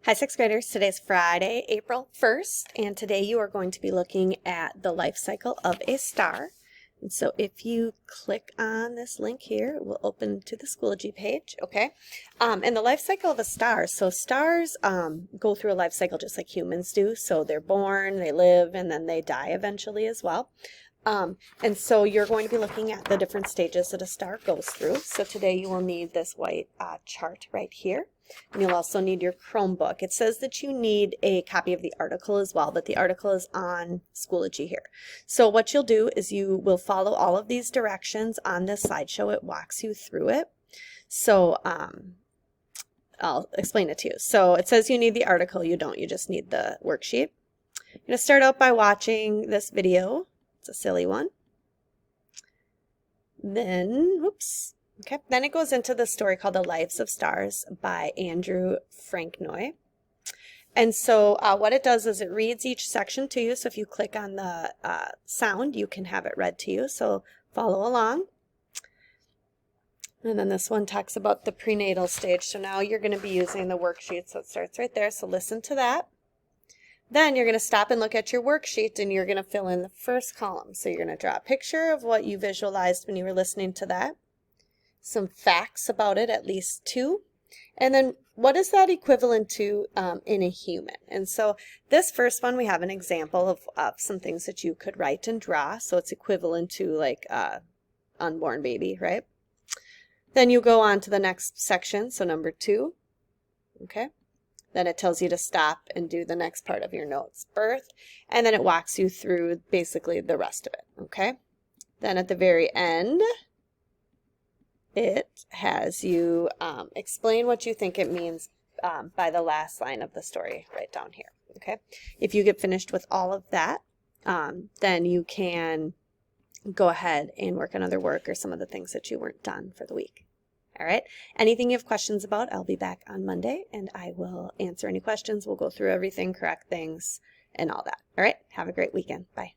Hi, sixth graders. Today's Friday, April 1st, and today you are going to be looking at the life cycle of a star. And so if you click on this link here, it will open to the Schoology page, okay? And the life cycle of a star. So stars go through a life cycle just like humans do. So they're born, they live, and then they die eventually as well. And so you're going to be looking at the different stages that a star goes through. So today you will need this white chart right here. And you'll also need your Chromebook. It says that you need a copy of the article as well, but the article is on Schoology here. So what you'll do is you will follow all of these directions on this slideshow. It walks you through it. So I'll explain it to you. So it says you need the article. You don't. You just need the worksheet. You're going to start out by watching this video. It's a silly one. Then, whoops. Okay, then it goes into the story called The Lives of Stars by Andrew Franknoy. And so what it does is it reads each section to you. So if you click on the sound, you can have it read to you. So follow along. And then this one talks about the prenatal stage. So now you're going to be using the worksheet. So it starts right there. So listen to that. Then you're going to stop and look at your worksheet and you're going to fill in the first column. So you're going to draw a picture of what you visualized when you were listening to that. Some facts about it, at least two. And then what is that equivalent to in a human? And so this first one, we have an example of some things that you could write and draw. So it's equivalent to like unborn baby, right? Then you go on to the next section. So number 2, okay? Then it tells you to stop and do the next part of your notes, birth. And then it walks you through basically the rest of it, okay? Then at the very end, it has you explain what you think it means by the last line of the story right down here, okay? If you get finished with all of that, then you can go ahead and work on other work or some of the things that you weren't done for the week. All right? Anything you have questions about, I'll be back on Monday, and I will answer any questions. We'll go through everything, correct things, and all that. All right? Have a great weekend. Bye.